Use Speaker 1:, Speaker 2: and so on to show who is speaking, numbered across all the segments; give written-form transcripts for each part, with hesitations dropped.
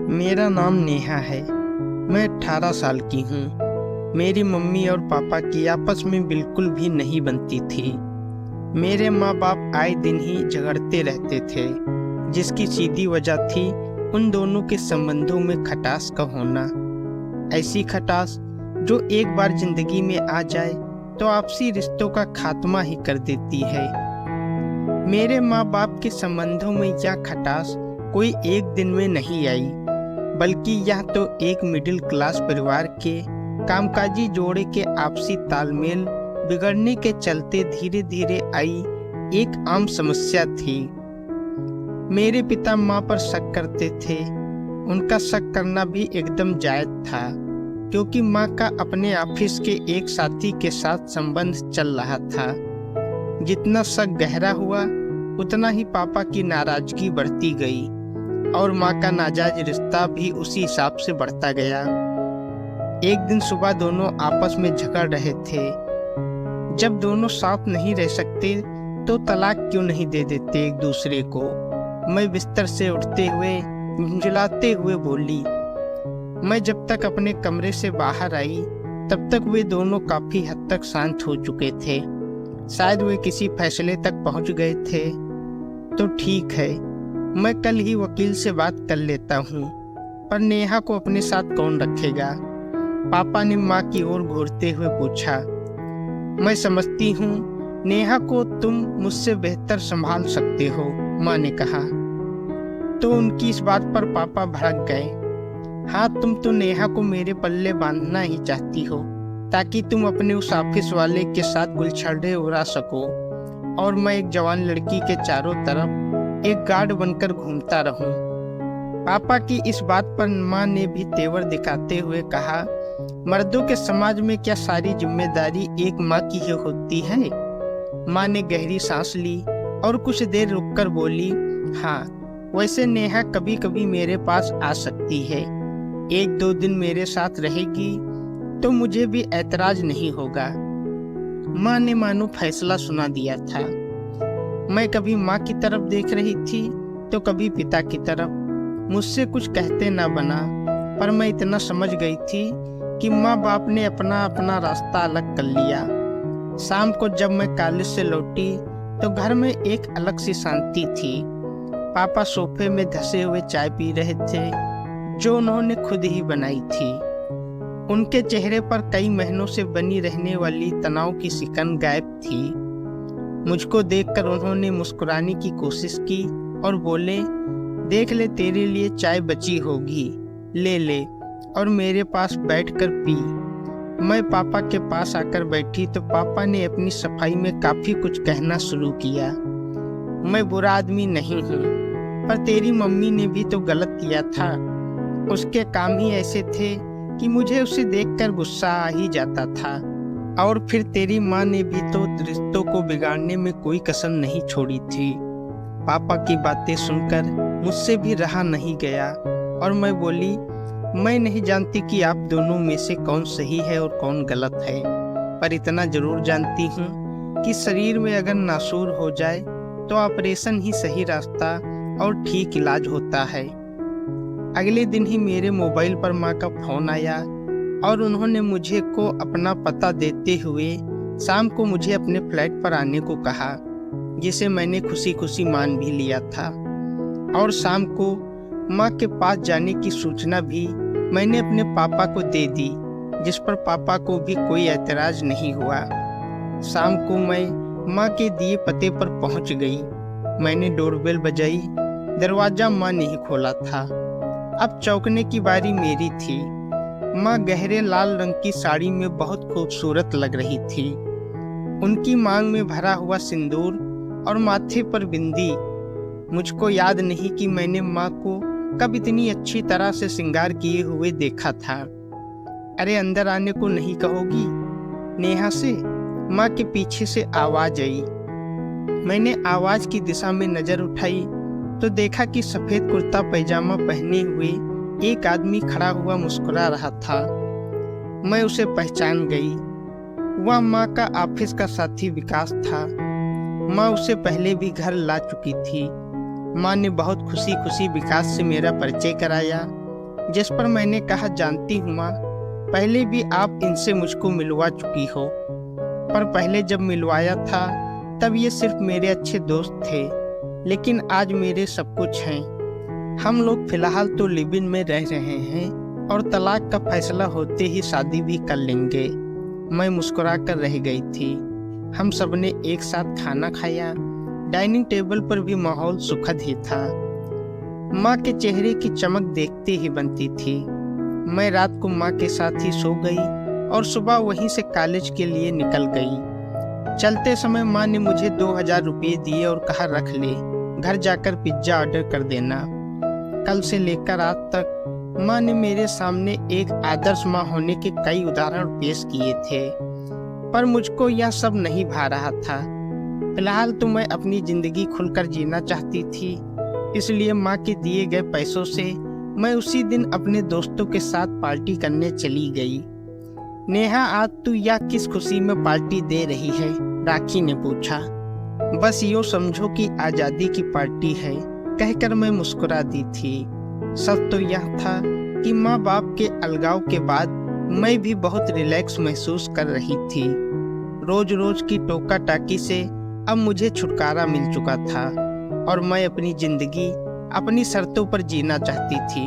Speaker 1: मेरा नाम नेहा है। मैं 18 साल की हूँ। मेरी मम्मी और पापा की आपस में बिल्कुल भी नहीं बनती थी। मेरे माँ बाप आए दिन ही झगड़ते रहते थे, जिसकी सीधी वजह थी उन दोनों के संबंधों में खटास का होना। ऐसी खटास जो एक बार जिंदगी में आ जाए तो आपसी रिश्तों का खात्मा ही कर देती है। मेरे माँ बाप के संबंधों में यह खटास कोई एक दिन में नहीं आई, बल्कि यह तो एक मिडिल क्लास परिवार के कामकाजी जोड़े के आपसी तालमेल बिगड़ने के चलते धीरे धीरे आई एक आम समस्या थी। मेरे पिता माँ पर शक करते थे। उनका शक करना भी एकदम जायज था, क्योंकि माँ का अपने ऑफिस के एक साथी के साथ संबंध चल रहा था। जितना शक गहरा हुआ, उतना ही पापा की नाराजगी बढ़ती गई और माँ का नाजायज रिश्ता भी उसी हिसाब से बढ़ता गया। एक दिन सुबह दोनों आपस में झगड़ रहे थे। जब दोनों साथ नहीं रह सकते तो तलाक क्यों नहीं दे देते एक दूसरे को। मैं बिस्तर से उठते हुए झुंझुलाते हुए बोली। मैं जब तक अपने कमरे से बाहर आई तब तक वे दोनों काफी हद तक शांत हो चुके थे। शायद वे किसी फैसले तक पहुंच गए थे। तो ठीक है, मैं कल ही वकील से बात कर लेता हूँ, पर नेहा को अपने साथ कौन रखेगा? पापा ने माँ की ओर घूरते हुए पूछा। मैं समझती हूँ नेहा को तुम मुझसे बेहतर संभाल सकते हो, माँ ने कहा। तो उनकी इस बात पर पापा भड़क गए। हाँ, तुम तो नेहा को मेरे पल्ले बांधना ही चाहती हो, ताकि तुम अपने उस ऑफिस वाले के साथ गुलछर्रे उड़ा सको और मैं एक जवान लड़की के चारों तरफ एक गार्ड बनकर घूमता रहूं। पापा की इस बात पर माँ ने भी तेवर दिखाते हुए कहा, मर्दों के समाज में क्या सारी जिम्मेदारी एक माँ की ही होती है? माँ ने गहरी सांस ली और कुछ देर रुककर बोली, हाँ, वैसे नेहा कभी कभी मेरे पास आ सकती है। 1-2 दिन मेरे साथ रहेगी तो मुझे भी ऐतराज नहीं होगा। माँ ने मानो फैसला सुना दिया था। मैं कभी माँ की तरफ देख रही थी तो कभी पिता की तरफ। मुझसे कुछ कहते ना बना, पर मैं इतना समझ गई थी कि माँ बाप ने अपना अपना रास्ता अलग कर लिया। शाम को जब मैं कॉलेज से लौटी तो घर में एक अलग सी शांति थी। पापा सोफे में धंसे हुए चाय पी रहे थे, जो उन्होंने खुद ही बनाई थी। उनके चेहरे पर कई महीनों से बनी रहने वाली तनाव की सिकन गायब थी। मुझको देखकर उन्होंने मुस्कुराने की कोशिश की और बोले, देख ले, तेरे लिए चाय बची होगी, ले ले और मेरे पास बैठकर पी। मैं पापा के पास आकर बैठी तो पापा ने अपनी सफाई में काफी कुछ कहना शुरू किया। मैं बुरा आदमी नहीं हूँ, पर तेरी मम्मी ने भी तो गलत किया था। उसके काम ही ऐसे थे कि मुझे उसे देखकर गुस्सा आ ही जाता था। और फिर तेरी माँ ने भी तो रिश्तों को बिगाड़ने में कोई कसर नहीं छोड़ी थी। पापा की बातें सुनकर मुझसे भी रहा नहीं गया और मैं बोली, मैं नहीं जानती कि आप दोनों में से कौन सही है और कौन गलत है, पर इतना जरूर जानती हूँ कि शरीर में अगर नासूर हो जाए तो ऑपरेशन ही सही रास्ता और ठीक इलाज होता है। अगले दिन ही मेरे मोबाइल पर माँ का फोन आया और उन्होंने मुझे को अपना पता देते हुए शाम को मुझे अपने फ्लैट पर आने को कहा, जिसे मैंने खुशी खुशी मान भी लिया था। और शाम को माँ के पास जाने की सूचना भी मैंने अपने पापा को दे दी, जिस पर पापा को भी कोई ऐतराज नहीं हुआ। शाम को मैं माँ के दिए पते पर पहुँच गई। मैंने डोरबेल बजाई। दरवाजा माँ ने ही खोला था। अब चौंकने की बारी मेरी थी। माँ गहरे लाल रंग की साड़ी में बहुत खूबसूरत लग रही थी। उनकी मांग में भरा हुआ सिंदूर और माथे पर बिंदी। मुझको याद नहीं कि मैंने माँ को कब इतनी अच्छी तरह से श्रृंगार किए हुए देखा था। अरे, अंदर आने को नहीं कहोगी? नेहा से माँ के पीछे से आवाज आई। मैंने आवाज की दिशा में नजर उठाई तो देखा कि सफेद कुर्ता पैजामा पहने हुए एक आदमी खड़ा हुआ मुस्कुरा रहा था। मैं उसे पहचान गई। वह माँ का ऑफिस का साथी विकास था। माँ उसे पहले भी घर ला चुकी थी। माँ ने बहुत खुशी खुशी विकास से मेरा परिचय कराया जिस पर मैंने कहा, जानती हूँ माँ, पहले भी आप इनसे मुझको मिलवा चुकी हो, पर पहले जब मिलवाया था तब ये सिर्फ मेरे अच्छे दोस्त थे, लेकिन आज मेरे सब कुछ हैं। हम लोग फिलहाल तो लिव इन में रह रहे हैं और तलाक का फैसला होते ही शादी भी कर लेंगे। मैं मुस्कुरा कर रह गई थी। हम सबने एक साथ खाना खाया। डाइनिंग टेबल पर भी माहौल सुखद ही था। माँ के चेहरे की चमक देखते ही बनती थी। मैं रात को माँ के साथ ही सो गई और सुबह वहीं से कॉलेज के लिए निकल गई। चलते समय माँ ने मुझे 2000 रुपये दिए और कहा, रख ले, घर जाकर पिज्जा ऑर्डर कर देना। कल से लेकर आज तक माँ ने मेरे सामने एक आदर्श माँ होने के कई उदाहरण पेश किए थे, पर मुझको यह सब नहीं भा रहा था। फिलहाल तो मैं अपनी जिंदगी खुलकर जीना चाहती थी, इसलिए माँ के दिए गए पैसों से मैं उसी दिन अपने दोस्तों के साथ पार्टी करने चली गई। नेहा, आज तू यह किस खुशी में पार्टी दे रही है? राखी ने पूछा। बस यूँ समझो कि आज़ादी की पार्टी है, कहकर मैं मुस्कुरा दी थी। सच तो यह था कि माँ बाप के अलगाव के बाद मैं भी बहुत रिलैक्स महसूस कर रही थी। रोज रोज की टोका टाकी से अब मुझे छुटकारा मिल चुका था और मैं अपनी जिंदगी अपनी शर्तों पर जीना चाहती थी।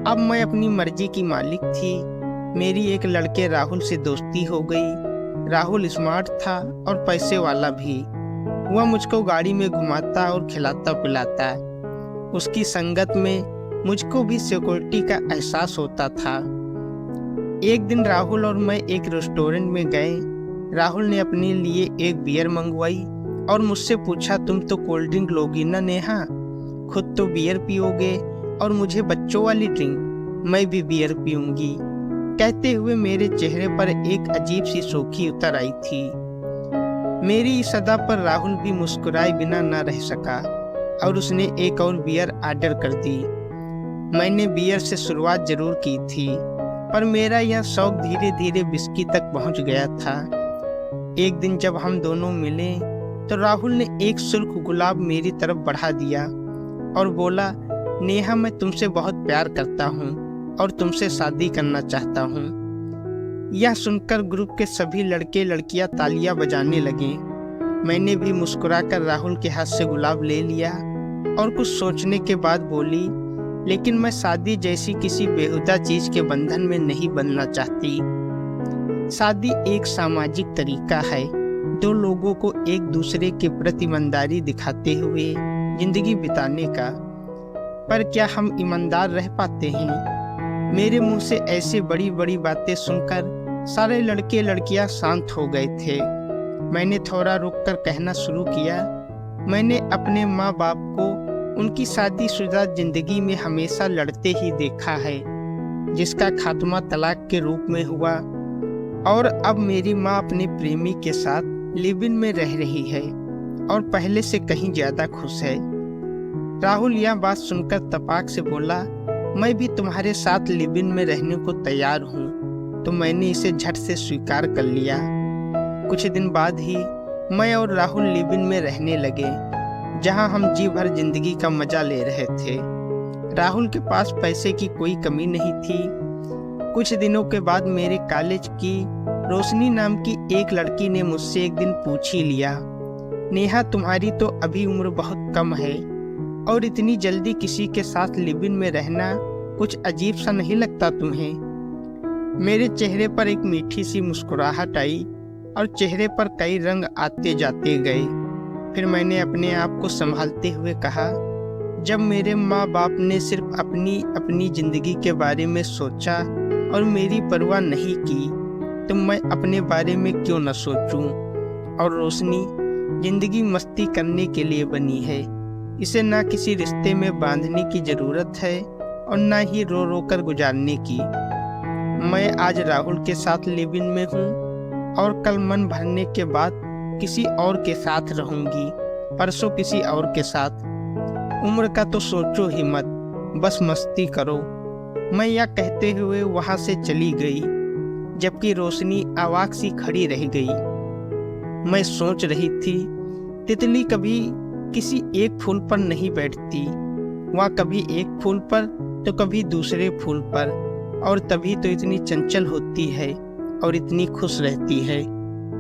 Speaker 1: अब मैं अपनी मर्जी की मालिक थी। मेरी एक लड़के राहुल से दोस्ती हो गई। राहुल स्मार्ट था और पैसे वाला भी। वह मुझको गाड़ी में घुमाता और खिलाता पिलाता। उसकी संगत में मुझको भी सिक्योरिटी का एहसास होता था। एक दिन राहुल और मैं एक रेस्टोरेंट में गए। राहुल ने अपने लिए एक बियर मंगवाई और मुझसे पूछा, तुम तो कोल्ड ड्रिंक लोगी ना नेहा? खुद तो बियर पियोगे और मुझे बच्चों वाली ड्रिंक? मैं भी बियर पीऊंगी। कहते हुए मेरे चेहरे पर एक अजीब सी शोखी उतर आई थी। मेरी इस अदा पर राहुल भी मुस्कुराए बिना न रह सका और उसने एक और बियर ऑर्डर कर दी। मैंने बियर से शुरुआत जरूर की थी, पर मेरा यह शौक धीरे धीरे विस्की तक पहुंच गया था। एक दिन जब हम दोनों मिले तो राहुल ने एक सुर्ख गुलाब मेरी तरफ बढ़ा दिया और बोला, नेहा, मैं तुमसे बहुत प्यार करता हूँ और तुमसे शादी करना चाहता हूँ। यह सुनकर ग्रुप के सभी लड़के लड़कियां तालियां बजाने लगे। मैंने भी मुस्कुराकर राहुल के हाथ से गुलाब ले लिया और कुछ सोचने के बाद बोली, लेकिन मैं शादी जैसी किसी बेहुदा चीज के बंधन में नहीं बनना चाहती। शादी एक सामाजिक तरीका है, दो लोगों को एक दूसरे के प्रति ईमानदारी दिखाते हुए जिंदगी बिताने का। पर क्या हम ईमानदार रह पाते हैं? मेरे मुंह से ऐसे बड़ी बड़ी बातें सुनकर सारे लड़के लड़कियां शांत हो गए थे। मैंने थोड़ा रुककर कहना शुरू किया, मैंने अपने माँ बाप को उनकी शादीशुदा जिंदगी में हमेशा लड़ते ही देखा है, जिसका खात्मा तलाक के रूप में हुआ, और अब मेरी माँ अपने प्रेमी के साथ लिव इन में रह रही है और पहले से कहीं ज्यादा खुश है। राहुल यह बात सुनकर तपाक से बोला, मैं भी तुम्हारे साथ लिव इन में रहने को तैयार हूँ। तो मैंने इसे झट से स्वीकार कर लिया। कुछ दिन बाद ही मैं और राहुल लिव इन में रहने लगे, जहां हम जी भर जिंदगी का मजा ले रहे थे। राहुल के पास पैसे की कोई कमी नहीं थी। कुछ दिनों के बाद मेरे कॉलेज की रोशनी नाम की एक लड़की ने मुझसे एक दिन पूछ ही लिया, नेहा, तुम्हारी तो अभी उम्र बहुत कम है और इतनी जल्दी किसी के साथ लिव इन में रहना कुछ अजीब सा नहीं लगता तुम्हें? मेरे चेहरे पर एक मीठी सी मुस्कुराहट आई और चेहरे पर कई रंग आते जाते गए। फिर मैंने अपने आप को संभालते हुए कहा, जब मेरे माँ बाप ने सिर्फ अपनी अपनी जिंदगी के बारे में सोचा और मेरी परवाह नहीं की, तो मैं अपने बारे में क्यों न सोचूं? और रोशनी जिंदगी मस्ती करने के लिए बनी है। इसे ना किसी रिश्ते में बांधने की जरूरत है और ना ही रो रो कर गुजारने की। मैं आज राहुल के साथ लिव इन में हूँ और कल मन भरने के बाद किसी और के साथ रहूंगी, परसों किसी और के साथ। उम्र का तो सोचो ही मत, बस मस्ती करो। मैं यह कहते हुए वहां से चली गई, जबकि रोशनी अवाक सी खड़ी रह गई। मैं सोच रही थी, तितली कभी किसी एक फूल पर नहीं बैठती, वह कभी एक फूल पर तो कभी दूसरे फूल पर, और तभी तो इतनी चंचल होती है और इतनी खुश रहती है।